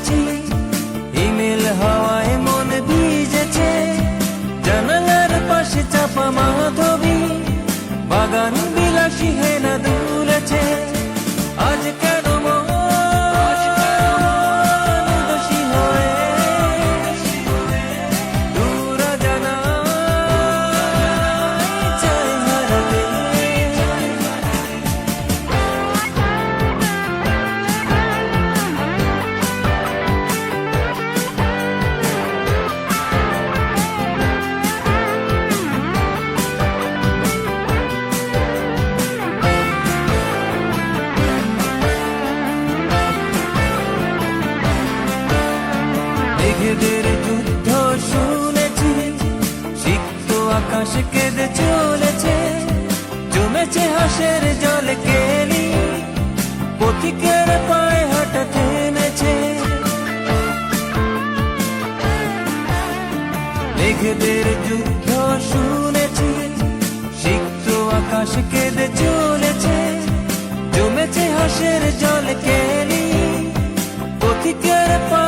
শুনেছি, হিমেল হাওয়ায় মন ভিজেছে, জানালার পাশে চাপা মাধবী, বাগান বিলাসী হেনা দুলেছে। আজ কেন মন দোষী হয়ে দূর জানায় চায় হারাতে। মেঘেদের যুদ্ধ শুনেছি, সিক্ত আকাশ কেঁদে চলেছে, জমেছে হাসের জল কেলি, পথিকের পায়ে হাঁটা থেমেছে। মেঘেদের যুদ্ধ শুনেছি, সিক্ত আকাশ কেঁদে চলেছে, জমেছে হাসের জল কেলি, পথিকের পায়ে